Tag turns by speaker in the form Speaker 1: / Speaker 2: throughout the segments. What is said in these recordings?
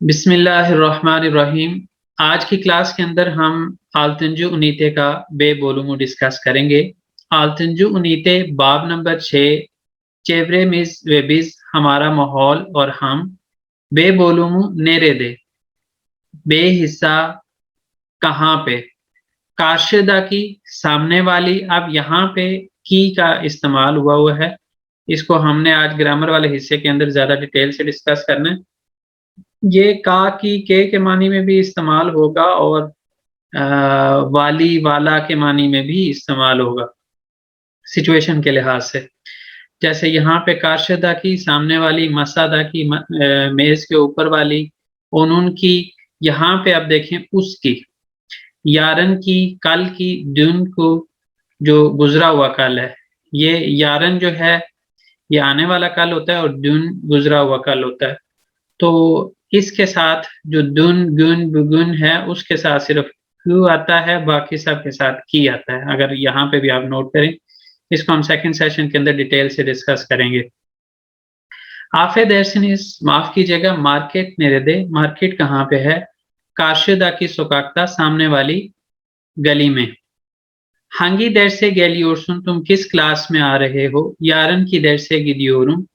Speaker 1: बिस्मिल्लाहिर्रहमानिर्रहीम। आज की क्लास के अंदर हम आल्तंजु उनीते का बे बोलूमु डिस्कस करेंगे। आल्तंजु उनीते बाब नंबर 6 चेवरे मिस वेबिस हमारा माहौल और हम बे बोलूमु नेरे दे बे हिस्सा कहाँ पे कारशदा की सामने वाली। अब यहाँ पे की का इस्तेमाल हुआ है। इसको हमने आज ग्रामर वाले हिस्से के अंदर ज्यादा डिटेल से डिस्कस करना है। ये का की के मानी में भी इस्तेमाल होगा और वाली वाला के मानी में भी इस्तेमाल होगा सिचुएशन के लिहाज से। जैसे यहाँ पे कारशदा की सामने वाली, मसादा की मेज के ऊपर वाली, उन की। यहाँ पे अब देखें उसकी, यारन की, कल की, दिन को जो गुजरा हुआ कल है। ये यारन जो है ये आने वाला कल होता है और दिन गुजरा हुआ कल होता है। तो इसके साथ जो दुन गुन बुगुन है उसके साथ सिर्फ क्यू आता है, बाकी सब के साथ की आता है। अगर यहाँ पे भी आप नोट करें, इसको हम सेकंड सेशन के अंदर डिटेल से डिस्कस करेंगे। आफे दर्शनिस माफ कीजिएगा, मार्केट नेरेदे, मार्केट कहाँ पे है? कारशदा की सोकाक्ता सामने वाली गली में। हंगी देर से गेलियोरसुन, तुम किस क्लास में आ रहे हो? यारन की देर से गिदियोरुम,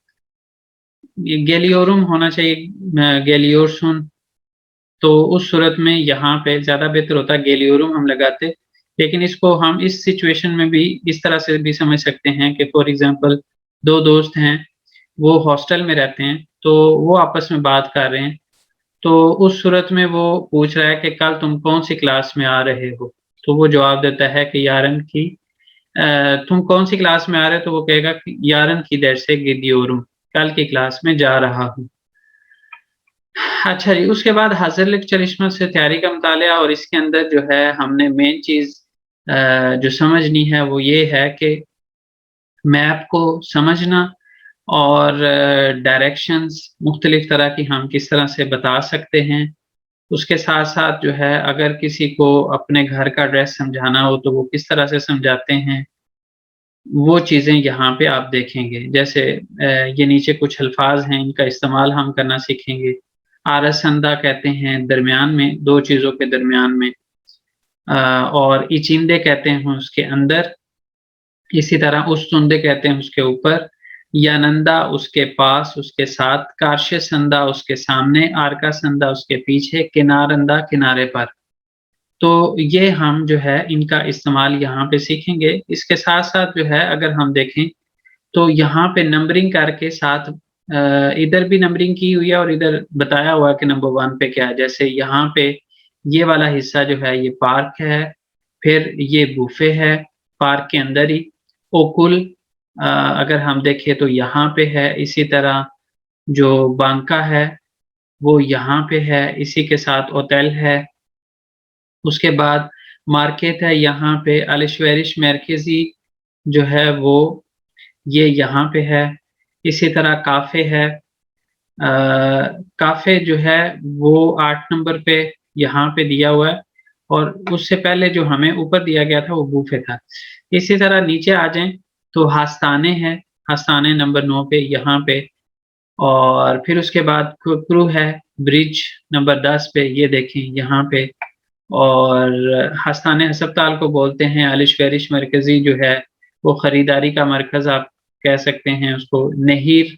Speaker 1: गेलियोरुम होना चाहिए गेलियोरसुन। तो उस सूरत में यहाँ पे ज्यादा बेहतर होता गेलियोरुम हम लगाते। लेकिन इसको हम इस सिचुएशन में भी इस तरह से भी समझ सकते हैं कि फॉर एग्जांपल दो दोस्त हैं, वो हॉस्टल में रहते हैं, तो वो आपस में बात कर रहे हैं। तो उस सूरत में वो पूछ रहा है कि कल तुम कौन सी क्लास में आ रहे हो? तो वो जवाब देता है कि यारन की। तुम कौन सी क्लास में आ रहे हो? तो वो कहेगा कि यारन की देर से गिदियोरुम, कल की क्लास में जा रहा हूँ। अच्छा जी, उसके बाद हज़रलिक चरिश्मा से तैयारी का मुतालिया। और इसके अंदर जो है हमने मेन चीज जो समझनी है वो ये है कि मैप को समझना और डायरेक्शंस मुख्तलिफ तरह की हम किस तरह से बता सकते हैं। उसके साथ साथ जो है अगर किसी को अपने घर का एड्रेस समझाना हो तो वो किस तरह से समझाते हैं, वो चीज़ें यहाँ पे आप देखेंगे। जैसे ये नीचे कुछ अल्फाज हैं, इनका इस्तेमाल हम करना सीखेंगे। आरसंदा कहते हैं दरमियान में, दो चीज़ों के दरमियान में। और इचिंदे कहते हैं उसके अंदर। इसी तरह उस्तुंदे कहते हैं उसके ऊपर। यानंदा उसके पास, उसके साथ। कार्श्य संदा उसके सामने, आरका संदा उसके पीछे, किनारंदा किनारे पर। तो ये हम जो है इनका इस्तेमाल यहाँ पे सीखेंगे। इसके साथ-साथ जो है अगर हम देखें तो यहाँ पे नंबरिंग करके साथ इधर भी नंबरिंग की हुई है और इधर बताया हुआ है कि नंबर 1 पे क्या है। जैसे यहाँ पे ये वाला हिस्सा जो है ये पार्क है, फिर ये बुफे है पार्क के अंदर ही। ओकुल अगर हम देखें तो यहाँ पे है। इसी तरह जो बांका है वो यहाँ पे है, इसी के साथ होटल है। उसके बाद मार्केट है यहाँ पे। अलिश्वेरिश मरकज़ी जो है वो ये यहाँ पे है। इसी तरह काफ़े है। काफ़े जो है वो 8 नंबर पे यहाँ पे दिया हुआ है और उससे पहले जो हमें ऊपर दिया गया था वो बुफे था। इसी तरह नीचे आ जाएँ तो हास्ताने हैं, हास्ताने नंबर 9 पे यहाँ पे। और फिर उसके बाद क्रू है, ब्रिज नंबर 10 पे, ये देखें यहाँ पे। और हस्ताने हस्पताल को बोलते हैं। अलिश्वेरिश मरकज़ी जो है वो खरीदारी का मरकज़ आप कह सकते हैं उसको। नहीर,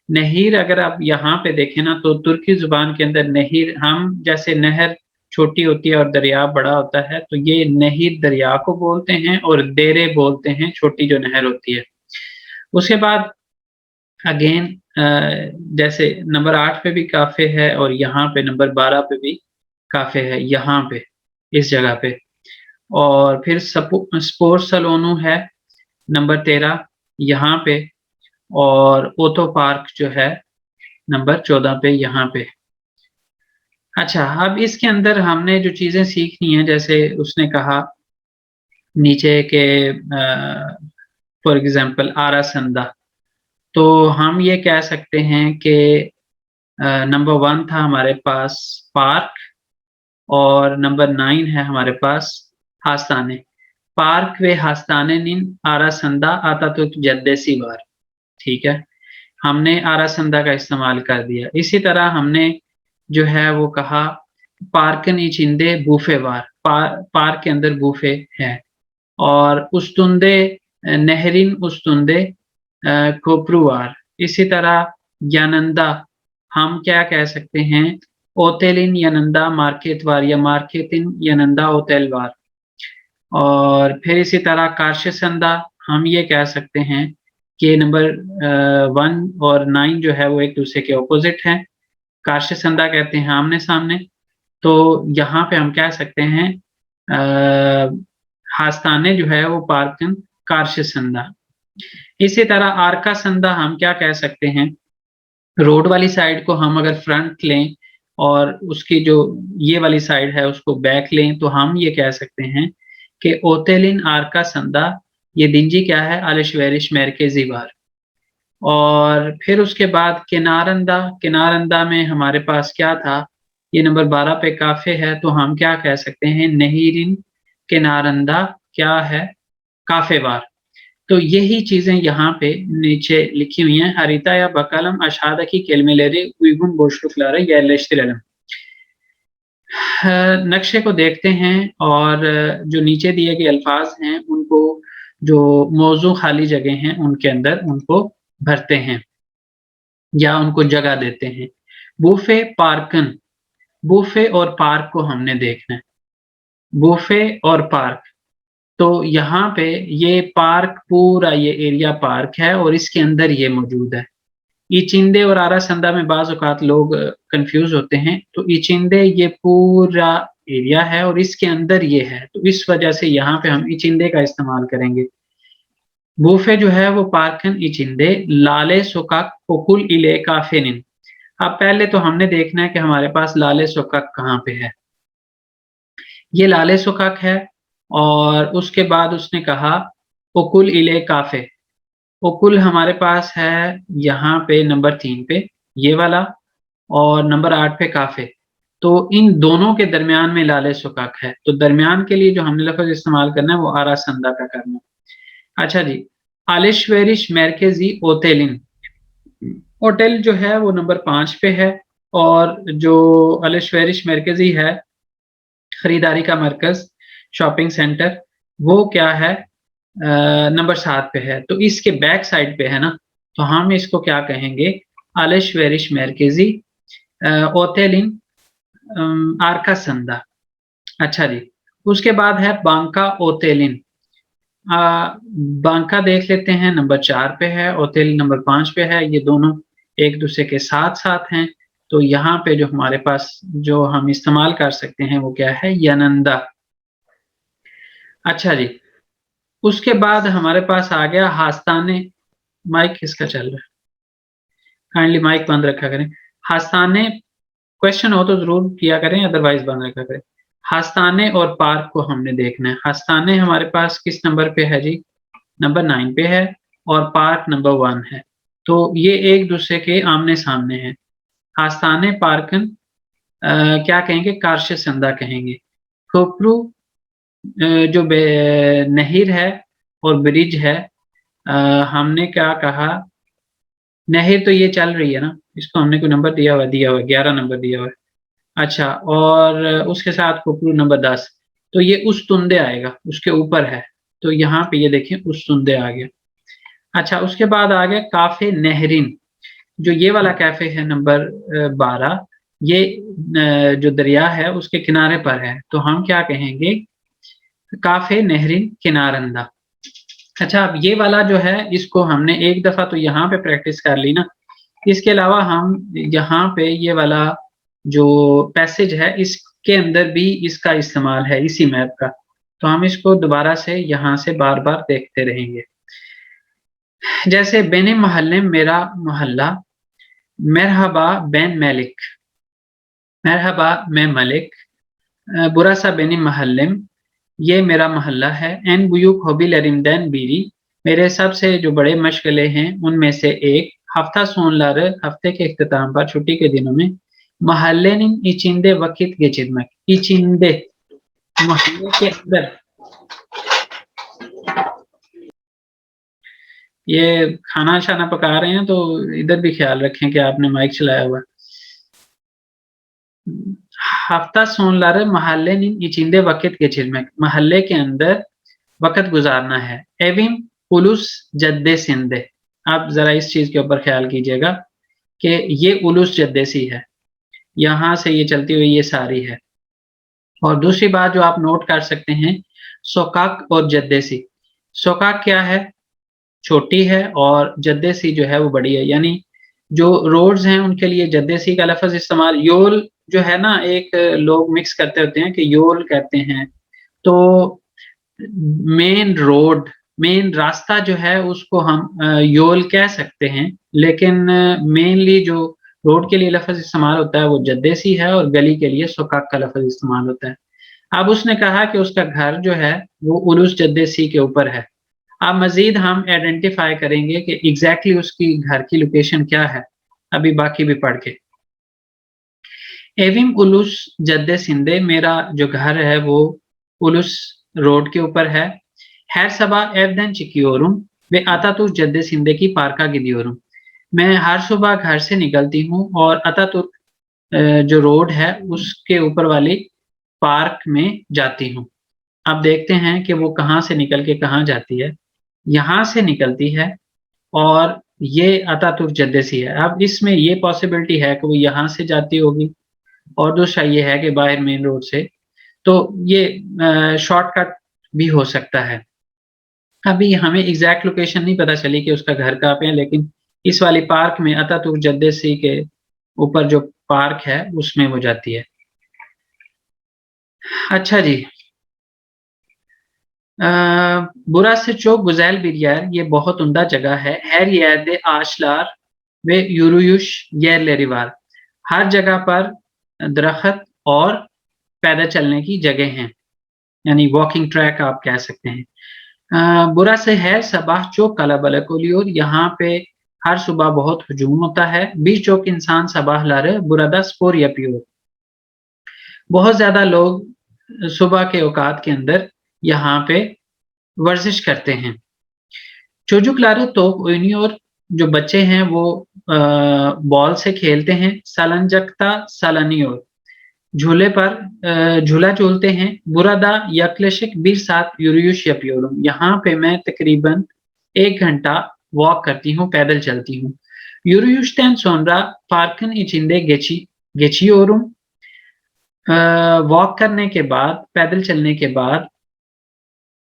Speaker 1: नहीर अगर आप यहाँ पे देखें ना तो तुर्की ज़ुबान के अंदर नहीर, हम जैसे नहर छोटी होती है और दरिया बड़ा होता है, तो ये नहीर दरिया को बोलते हैं और देरे बोलते हैं छोटी जो नहर होती है। उसके बाद अगेन जैसे नंबर 8 पे भी काफ़े है और यहाँ पे नंबर 12 पे भी काफ़े है, यहाँ पे, इस जगह पे। और फिर स्पोर्ट्स सलोनू है नंबर 13 यहाँ पे। और ओथो पार्क जो है नंबर 14 पे यहाँ पे। अच्छा, अब इसके अंदर हमने जो चीज़ें सीखनी है, जैसे उसने कहा नीचे के फॉर एग्ज़ाम्पल आरासंदा, तो हम ये कह सकते हैं कि नंबर 1 था हमारे पास पार्क और नंबर 9 है हमारे पास हास्ताने। पार्क वे हास्ताने निन आरासंदा आता तो जद्देसी वार। ठीक है, हमने आरासंदा का इस्तेमाल कर दिया। इसी तरह हमने जो है वो कहा पार्कन इचिंदे बूफे वार, पार्क के अंदर बूफे है। और उस्तुंदे नहरिन उस्तुंदे कोप्रुवार। इसी तरह यानंदा हम क्या कह सकते हैं, ओतेलिन यानंदा मार्केटवार या मार्केटिन यानंदा ओतेलवार। और फिर इसी तरह कार्शसंदा हम ये कह सकते हैं कि नंबर 1 और 9 जो है वो एक दूसरे के ऑपोजिट हैं। कार्शसंदा कहते हैं आमने-सामने, तो यहाँ पे हम कह सकते हैं हास्ताने जो है वो पार्कन कार्शसंदा। इसी तरह आर्का संदा हम क्या कह सकते हैं, रोड वाली साइड को हम अगर फ्रंट लें और उसकी जो ये वाली साइड है उसको बैक लें, तो हम ये कह सकते हैं कि ओतेलिन आर्का संदा ये दिंजी क्या है, आलिशवेरिश मरकज़ी वार। और फिर उसके बाद किनारंदा, किनारंदा में हमारे पास क्या था, ये नंबर 12 पे काफ़े है, तो हम क्या कह सकते हैं, नहीरिन किनारंदा क्या है, काफ़ेवार। तो यही चीज़ें यहाँ पे नीचे लिखी हुई हैं। Haritaya bakalım aşağıdaki kelimeleri uygun boşluklara yerleştirelim। नक्शे को देखते हैं और जो नीचे दिए गए अल्फाज हैं उनको जो मौजू खाली जगह हैं उनके अंदर उनको भरते हैं या उनको जगह देते हैं। बूफे पार्कन, बूफे और पार्क को हमने देखना है। बूफे और पार्क, तो यहाँ पे ये पार्क पूरा ये एरिया पार्क है और इसके अंदर ये मौजूद है। इचिंदे और आरासंदा में बाज़ औक़ात लोग कन्फ्यूज़ होते हैं, तो इचिंदे ये पूरा एरिया है और इसके अंदर ये है, तो इस वजह से यहाँ पे हम इचिंदे का इस्तेमाल करेंगे। बूफे जो है वो पार्कन इचिंदे लाले सोकाक ओकुल इले काफेनिन। अब पहले तो हमने देखना है कि हमारे पास लाले सोकाक कहाँ पे है। ये लाले सोकाक है और उसके बाद उसने कहा ओकुल इले काफ़े। ओकुल हमारे पास है यहाँ पे नंबर 3 पे, ये वाला, और नंबर 8 पे काफ़े। तो इन दोनों के दरमियान में लाले सोकाक है, तो दरमियान के लिए जो हमने लफ़्ज़ इस्तेमाल करना है वो आरा संदा का करना है। अच्छा जी, आलिशवेरिश मरकज़ी ओतेलिन, होटल जो है वो नंबर 5 पे है और जो आलिशवेरिश मरकज़ी है, खरीदारी का मरकज़, शॉपिंग सेंटर, वो क्या है, नंबर 7 पे है, तो इसके बैक साइड पे है ना, तो हम इसको क्या कहेंगे, आलिशवेरिश मरकज़ी ओतेलिन आर्कासंदा। अच्छा जी, उसके बाद है बांका ओतेलिन। अ, बांका देख लेते हैं, नंबर 4 पे है, ओतेल नंबर 5 पे है, ये दोनों एक दूसरे के साथ-साथ हैं, तो यहाँ पे जो हमारे पास जो हम इस्तेमाल कर सकते हैं वो क्या है, यनंदा। अच्छा जी, उसके बाद हमारे पास आ गया हास्ताने। माइक किसका चल रहा है? काइंडली माइक बंद रखा करें। हास्ताने, क्वेश्चन हो तो ज़रूर किया करें, अदरवाइज़ बंद रखा करें। हास्ताने और पार्क को हमने देखना है। हास्ताने हमारे पास किस नंबर पे है जी? नंबर 9 पे है और पार्क नंबर 1 है। तो ये एक दूसरे के आमने-सामने हैं। हास्ताने पार्कन क्या कहेंगे? कार्शसंदा कहेंगे। खोपरू जो बे नहर है और ब्रिज है, अ, हमने क्या कहा, नहर तो ये चल रही है ना, इसको हमने कोई नंबर दिया हुआ है, 11 नंबर दिया हुआ है। अच्छा, और उसके साथ खोपरू नंबर 10, तो ये उस्तुंदे आएगा, उसके ऊपर है। तो यहाँ पे ये देखिए उस्तुंदे आ गया। अच्छा, उसके बाद आ गया काफ़े नहरीन, जो ये वाला कैफ़े है नंबर 12, ये जो दरिया है उसके किनारे पर है, तो हम क्या कहेंगे, काफ़े नहरीन किनारंदा। अच्छा, अब ये वाला जो है इसको हमने एक दफ़ा तो यहाँ पे प्रैक्टिस कर ली ना, इसके अलावा हम यहाँ पे ये वाला जो पैसेज है इसके अंदर भी इसका इस्तेमाल है, इसी मैप का। तो हम इसको दोबारा से यहाँ से बार-बार देखते रहेंगे। जैसे बेने मोहल्ले मेरा मोहल्ला, मरहबा बेन मलिक, मरहबा मैं मलिक, बुरासा बेनी मोहल्लेम, ये मेरा मोहल्ला है। एन बुयूक होबिलरिमदैन बीरी, मेरे सबसे जो बड़े मशगले हैं उनमें से एक, हफ्ता सोनलार, हफ्ते के इख्तिताम पर छुट्टी के दिनों में, महल्लेनिन इचिंदे वक़ित गेचिदमक, इचिंदे मोहल्ले के अंदर, ये खाना-शाना पका रहे हैं तो इधर भी ख़्याल रखें कि आपने माइक चलाया हुआ है। hafta sonları mahallenin içinde vakit geçirmek, mahalle के अंदर वक़्त गुज़ारना है। एविम उलूस जद्दे-सिंदे, आप ज़रा इस चीज़ के ऊपर ख़्याल कीजिएगा कि ये उलूस जद्दे-सी है, यहाँ से ये चलती हुई ये सारी है। और दूसरी बात जो आप नोट कर सकते हैं, सोकाक और जद्दे-सी। सोकाक क्या है? छोटी है और जद्दे-सी जो है वो बड़ी है, यानी जो रोड्स हैं उनके लिए जद्दे-सी का लफ़्ज़ इस्तेमाल योल जो है ना एक लोग मिक्स करते होते हैं कि योल कहते हैं, तो मेन रोड, मेन रास्ता जो है उसको हम योल कह सकते हैं, लेकिन मेनली जो रोड के लिए लफ़्ज़ इस्तेमाल होता है वो जद्दे-सी है और गली के लिए सोकाक का लफ़्ज़ इस्तेमाल होता है। अब उसने कहा कि उसका घर जो है वो उलूस जद्दे-सी के ऊपर है। अब मज़ीद हम आइडेंटिफ़ाई करेंगे कि एग्ज़ैक्टली उसकी घर की लोकेशन क्या है, अभी बाकी भी पढ़ के। एविम उलूस जद्दे-सिंदे, मेरा जो घर है वो उलूस रोड के ऊपर है। Her sabah evden çıkıyorum ve Atatürk Caddesi'ndeki parka gidiyorum। मैं हर सुबह घर से निकलती हूँ और अतातुर्क जो रोड है उसके ऊपर वाली पार्क में जाती हूँ। अब देखते हैं कि वो कहाँ से निकल के कहाँ जाती है। यहाँ से निकलती है और ये अतातुर्क जद्देसी है। अब इसमें ये पॉसिबिलिटी है कि वो यहाँ से जाती होगी और दूसरा ये है कि बाहर मेन रोड से, तो ये शॉर्टकट भी हो सकता है। अभी हमें एग्ज़ैक्ट लोकेशन नहीं पता चली कि उसका घर कहाँ पे है, लेकिन इस वाली पार्क में अतातुर्क जद्देसी के ऊपर जो पार्क है उसमें वो जाती है। अच्छा जी। Burası çok güzel bir yer, ये बहुत उम्दा जगह है। Her yerde ağaçlar ve yürüyüş yerleri var। हर जगह पर दरख्त और पैदल चलने की जगह हैं, यानी वॉकिंग ट्रैक आप कह सकते हैं। Burası her sabah çok kalabalık oluyor, यहाँ पे हर सुबह बहुत हजूम होता है। Birçok insan sabahları burada spor yapıyor। बहुत ज़्यादा लोग सुबह के औकात के अंदर यहाँ पे वर्जिश करते हैं। Çocukları top oynuyor, जो बच्चे हैं वो बॉल से खेलते हैं। Salıncakta sallanıyor, झूले पर झूला झूलते हैं। Burada yaklaşık 1 saat yürüyüş yapıyorum, यहाँ पे मैं तकरीबन 1 घंटा वॉक करती हूँ, पैदल चलती हूँ। Yürüyüşten sonra parkın içinde geçiyorum। Walk करने के बाद, पैदल चलने के बाद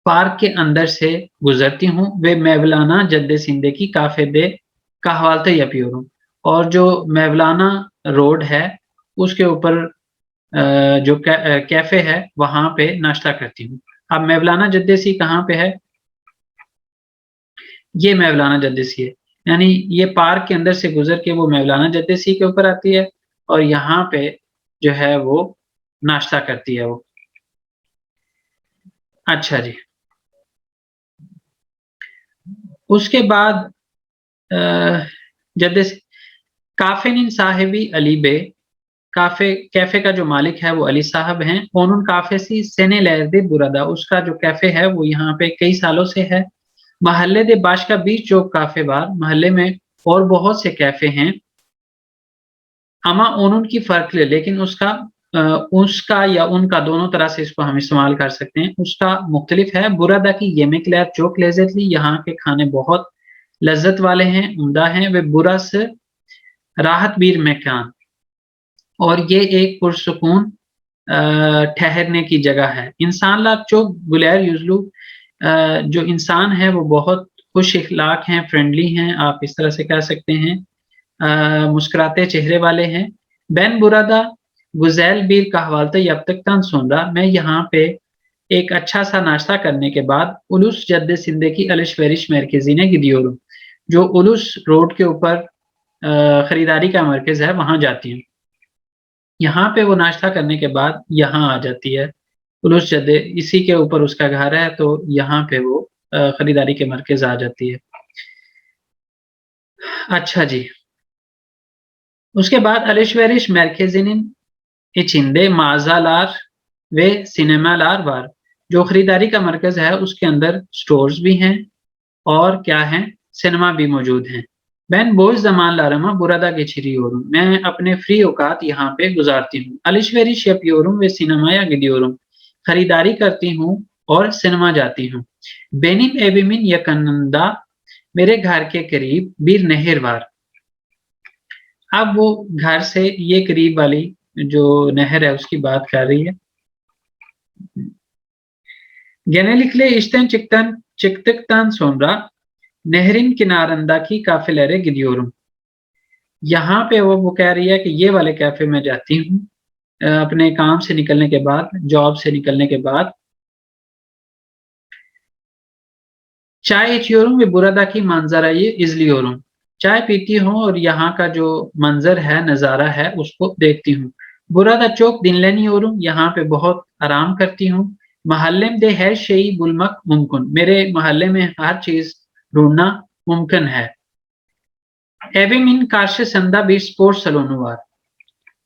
Speaker 1: पार्क के अंदर से गुजरती हूँ वे मौलाना जद्दे सिंधे की काफिले कहवालते yapıyorum, और जो मौलाना रोड है उसके ऊपर जो कैफे है वहाँ पे नाश्ता करती हूँ। अब मौलाना जद्देसी कहाँ पे है? ये मौलाना जद्देसी है, यानी ये पार्क के अंदर से गुजर के वो मौलाना जद्देसी के ऊपर आती है और यहाँ पे जो है वो नाश्ता करती है वो। अच्छा जी। उसके बाद जद्देसी काफेनिन साहिबी अली बे, कैफे का जो मालिक है वो अली साहब हैं। onun kafesi senelerdir burada, उसका जो कैफे है वो यहाँ पे कई सालों से है। mahallede başka birçok kafe var, मोहल्ले में और बहुत से कैफे हैं। ama onun की farklı, लेकिन उसका या उनका दोनों तरह से इसको हम इस्तेमाल कर सकते हैं। उसका मुख्तलिफ है। buradaki yemekler çok lezzetli, यहाँ के खाने बहुत लज्जत वाले हैं, उम्दा हैं। वे burası राहत बीर मकान, और ये एक पुरसुकून ठहरने की जगह है। इंसानlar çok güler yüzlü, जो इंसान है वो बहुत खुश इखलाक हैं, फ्रेंडली हैं, आप इस तरह से कह सकते हैं। मुस्कुराते चेहरे वाले हैं। Ben burada güzel bir kahvaltı yaptıktan sonra, मैं यहाँ पे एक अच्छा सा नाश्ता करने के बाद उलूस Caddesi'ndeki alışveriş merkezine gidiyorum, जो उलूस रोड के ऊपर खरीदारी का मरकज़ है वहाँ जाती हूँ। यहाँ पे वो नाश्ता करने के बाद यहाँ आ जाती है। उलूस जद्दे, इसी के ऊपर उसका घर है, तो यहाँ पे वो खरीदारी के मरकज़ आ जाती है। अच्छा जी। उसके बाद alışveriş merkezinin içinde mağazalar ve sinemalar var, जो खरीदारी का मरकज़ है उसके अंदर स्टोर्स भी हैं और क्या हैं, सिनेमा भी मौजूद हैं। Ben boş zamanlarımı burada geçiriyorum. मैं अपने फ्री औकात यहाँ पे गुजारती हूँ. Alışveriş yapıyorum ve sinemaya gidiyorum. खरीदारी करती हूँ और सिनेमा जाती हूँ. Benim evimin yakınında, मेरे घर के करीब bir nehir var. अब वो घर से ये करीब वाली जो नहर है उसकी बात कर रही है. Genellikle işten çıktıktan sonra nehrin kenarındaki kafelere gidiyorum. यहाँ पे वो कह रही है कि ये वाले कैफे में जाती हूँ अपने काम से निकलने के बाद, जॉब से निकलने के बाद. Çay içiyorum ve buradaki manzarayı izliyorum. चाय पीती हूँ और यहाँ का जो मंजर है, नजारा है, उसको देखती हूँ. Burada çok dinleniyorum. यहाँ पे बहुत आराम करती हूँ. Mahallemde her şeyi bulmak mümkün. मेरे मोहल्ले में हर चीज ढूंढना मुमकिन है. Evimin karşısında bir spor salonu var.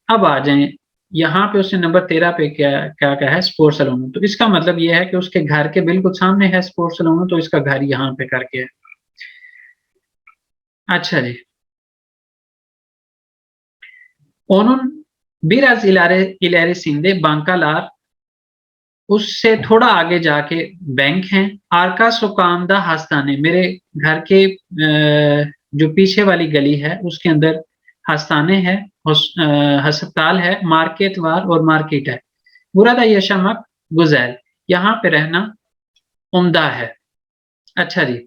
Speaker 1: अब आ जाएं, यहाँ पे उसने नंबर 13 पे क्या क्या कहा है, स्पोर्ट्स सलोन. तो इसका मतलब ये है कि उसके घर के बिल्कुल सामने है स्पोर्ट्स सलोन, तो इसका घर यहाँ पे करके है. अच्छा जी. Onun biraz ilerisinde bankalar, उससे थोड़ा आगे जाके बैंक हैं. आरका सुकामदा हस्ताने, मेरे घर के जो पीछे वाली गली है उसके अंदर हस्ताने है, अस्पताल है, मार्केट वार और मार्केट है. burada yaşamak güzel, यहाँ पे रहना उम्दा है. अच्छा जी.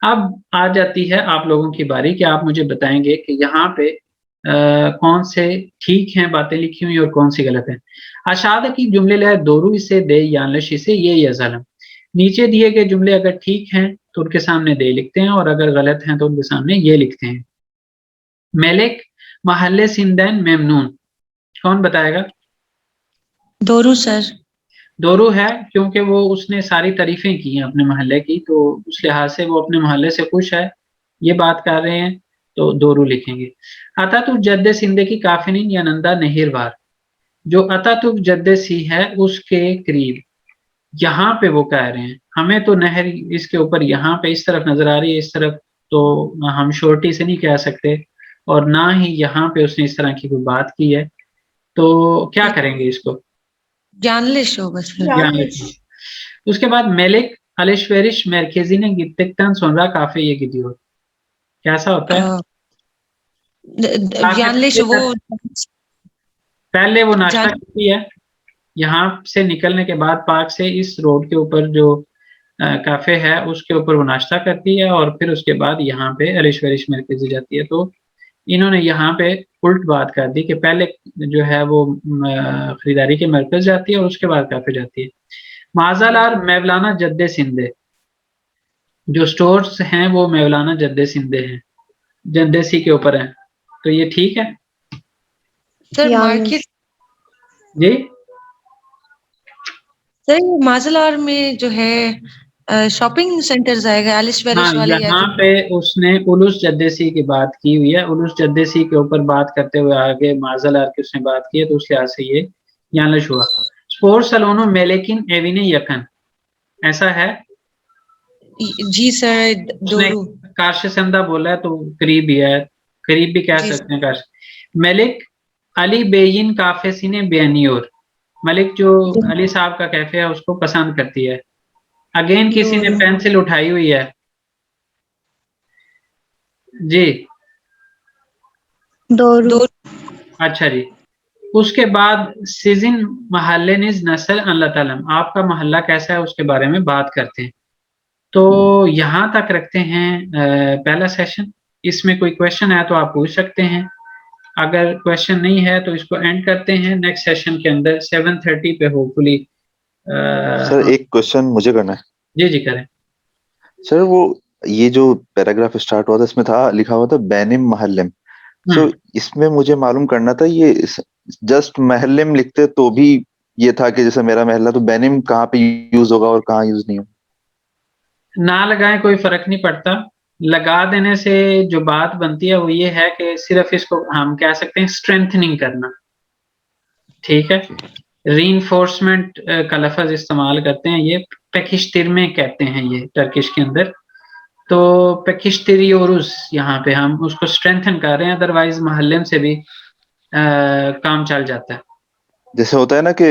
Speaker 1: अब आ जाती है आप लोगों की बारी कि आप मुझे बताएंगे कि यहाँ पे कौन से ठीक हैं बातें लिखी हुई और कौन सी गलत है. Aşağıdaki cümleler doğru ise D yanlış ise Y yazalım. नीचे दिए गए जुमले अगर ठीक हैं तो उनके सामने दे लिखते हैं और अगर गलत हैं तो उनके सामने ये लिखते हैं. मेलेक महल्ले सिंदन मेमनून, कौन बताएगा?
Speaker 2: दोरू सर.
Speaker 1: दोरू है क्योंकि वो उसने सारी तारीफें की हैं अपने मोहल्ले की, तो उस लिहाज से वो अपने मोहल्ले से खुश है, ये बात कर रहे हैं, तो दोरू लिखेंगे. अतातुर्क जद्दे सिंधे की काफिनीन या नंदा नहिरवार, जो अतातुर्क जद्दे सी है उसके करीब, यहाँ पे वो कह रहे हैं. हमें तो नहर इसके ऊपर यहाँ पे इस तरफ नजर आ रही है, इस तरफ तो हम शोर्टी से नहीं कह सकते, और ना ही यहाँ पे उसने इस तरह की कोई बात की है. तो क्या करेंगे इसको?
Speaker 2: Yanlış होगा सर.
Speaker 1: Yanlış. उसके बाद Melik alışveriş merkezine gittikten sonra kafeye gidiyor. कैसा होता है?
Speaker 2: yanlış वो
Speaker 1: पहले वो नाश्ता करती है, यहाँ से निकलने के बाद पार्क से इस रोड के ऊपर जो काफे है उसके ऊपर वो नाश्ता करती है और फिर उसके बाद यहाँ पे अलिश्वरिश मरकजी जाती है. तो इन्होंने यहाँ पे उल्ट बात कर दी कि पहले जो है वो खरीदारी के मरकज जाती है और उसके बाद काफे जाती है. माजालार मेवलाना जद्दे सिंधे, जो स्टोर्स हैं वो मेवलाना जद्दे सिंधे हैं, जद्दे सी के ऊपर हैं, तो ये ठीक है
Speaker 2: सर. मार्केट
Speaker 1: जी.
Speaker 2: सर माजलार में जो है शॉपिंग सेंटर जाएगा अलिश्वरिश वाले.
Speaker 1: यहाँ पे उसने उलूस जद्देसी की बात की हुई है, उलूस जद्देसी के ऊपर बात करते हुए आगे माजलार की उसने बात की है, तो उस लिहाज से ये यानलश हुआ. स्पोर्ट्स सलोनो मेलेकिन एविने यखन, ऐसा है
Speaker 2: जी सर. दोरू
Speaker 1: कारशंदा बोला है तो करीब ही है, करीब भी कह सकते हैं. कारश मलिक अली बेयिन काफे सीने बेनियोर, मलिक जो अली साहब का कैफे है उसको पसंद करती है. अगेन किसी ने पेंसिल उठाई हुई है जी.
Speaker 2: दोरू.
Speaker 1: अच्छा जी. उसके बाद सीजन महल्ले निज नस्ल अल्लाह तालम, आपका मोहल्ला कैसा है उसके बारे में बात करते हैं. तो यहाँ तक रखते हैं पहला सेशन. इसमें कोई क्वेश्चन है तो आप पूछ सकते हैं, अगर क्वेश्चन नहीं है तो इसको एंड करते हैं. नेक्स्ट सेशन के अंदर 7:30 पे होपफुली.
Speaker 3: सर एक क्वेश्चन मुझे करना है.
Speaker 1: जी जी करें
Speaker 3: सर. वो ये जो पैराग्राफ स्टार्ट हुआ था इसमें था लिखा हुआ था बैनिम महल्लेम. सो इसमें मुझे मालूम करना था ये जस्ट महल्लेम लिखते तो भी ये था कि जैसे मेरा महल्ला, तो बैनिम कहाँ पे यूज होगा और कहाँ यूज नहीं होगा?
Speaker 1: ना लगाएं कोई फर्क नहीं पड़ता. लगा देने से जो बात बनती है वो ये है कि सिर्फ इसको हम कह सकते हैं स्ट्रेंथनिंग करना. ठीक है. रीइंफोर्समेंट का लफ्ज इस्तेमाल करते हैं, ये पेकिश्तिर में कहते हैं ये टर्किश के अंदर. तो पेकिश्तरियोरुस यहाँ पे हम उसको स्ट्रेंथन कर रहे हैं, अदरवाइज महल्लम से भी काम चल जाता है।
Speaker 3: जैसे होता है ना कि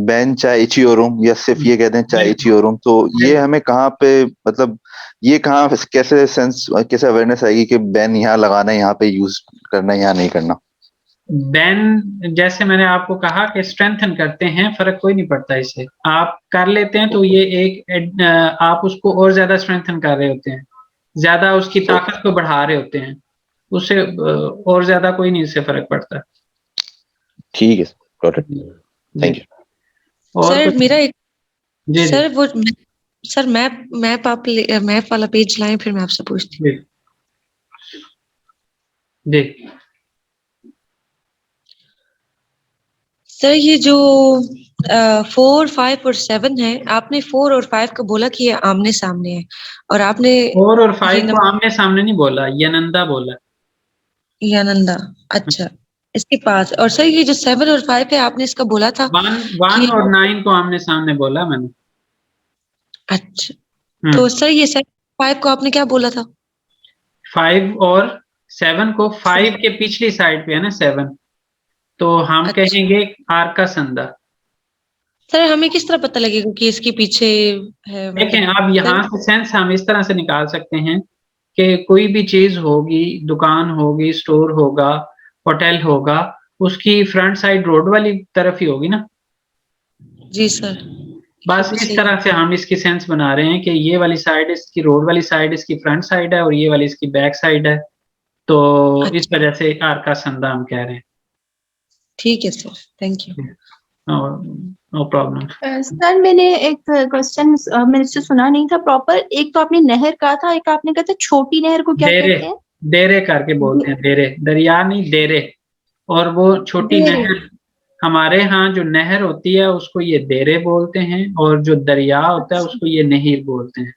Speaker 3: बैन चाय चियोरुम या सिर्फ ये कहते हैं चाय चियोरुम, तो ये हमें कहाँ पे मतलब ये कहाँ कैसे सेंस कैसे अवेयरनेस आएगी कि बैन यहाँ लगाना है, यहाँ पे यूज करना है, यहाँ नहीं करना?
Speaker 1: बैन जैसे मैंने आपको कहा कि स्ट्रेंथन करते हैं, फर्क कोई नहीं पड़ता इससे। आप कर लेते हैं तो ये एक आप उसको और ज्यादा स्ट्रेंथन कर रहे होते हैं, ज्यादा उसकी ताकत को बढ़ा रहे होते हैं, उससे और ज्यादा कोई नहीं इससे फर्क पड़ता।
Speaker 3: ठीक है, गॉट इट, थैंक यू।
Speaker 1: और
Speaker 2: सर मेरा एक
Speaker 1: जी
Speaker 2: सर वो सर मैप आप मैप वाला पेज लाएं, फिर मैं आपसे पूछती हूँ।
Speaker 1: जी
Speaker 2: सर ये जो 4, 5 और 7 है, आपने 4 और 5 को बोला कि ये आमने सामने है, और आपने
Speaker 1: 4 और 5 को आमने सामने नहीं बोला, यनंदा बोला।
Speaker 2: यानंदा, अच्छा, इसके पास। और सर ये जो 7 और 5 है, आपने इसका बोला था
Speaker 1: 1 और 9 को आमने सामने बोला मैंने।
Speaker 2: अच्छा, तो सर ये 7, 5 को आपने क्या बोला था?
Speaker 1: 5 और 7 को 5 के पिछली साइड पे है ना 7, तो हम कहेंगे आर्का संदा।
Speaker 2: सर हमें किस तरह पता लगेगा कि इसके पीछे है?
Speaker 1: देखें, आप यहाँ से सेंस हम इस तरह से निकाल सकते हैं कि कोई भी चीज होगी, दुकान होगी, स्टोर होगा, होटल होगा, उसकी फ्रंट साइड रोड वाली तरफ ही होगी ना।
Speaker 2: जी सर,
Speaker 1: बस इस तरह से हम इसकी सेंस बना रहे हैं कि ये वाली साइड इसकी रोड वाली साइड इसकी फ्रंट साइड है और ये वाली इसकी बैक साइड है, तो इस वजह से आर्का संदा हम कह रहे हैं।
Speaker 2: ठीक है sir, thank you.
Speaker 1: No problem.
Speaker 4: Sir मैंने एक क्वेश्चन मेरे से सुना नहीं था प्रॉपर। एक तो आपने नहर कहा था, एक आपने कहा था छोटी नहर को क्या कहते हैं?
Speaker 1: देरे करके बोलते हैं, देरे, दरिया नहीं देरे। और वो छोटी नहर, हमारे यहाँ जो नहर होती है उसको ये देरे बोलते हैं, और जो दरिया होता है उसको ये नहीर बोलते हैं।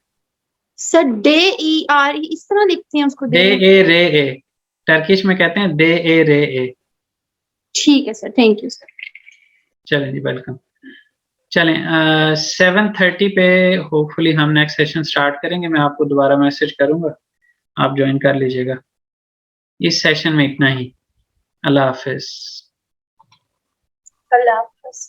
Speaker 4: सर DER इस तरह लिखते हैं उसको?
Speaker 1: दे ए रे ए, टर्किश में कहते हैं दे ए रे ए।
Speaker 4: ठीक है सर, थैंक यू सर।
Speaker 1: चलें जी, वेलकम। चलें 7:30 पे होपफुली हम नेक्स्ट सेशन स्टार्ट करेंगे। मैं आपको दोबारा मैसेज करूंगा, आप ज्वाइन कर लीजिएगा। इस सेशन में इतना ही। अल्लाह हाफिज।
Speaker 4: अल्लाह हाफिज।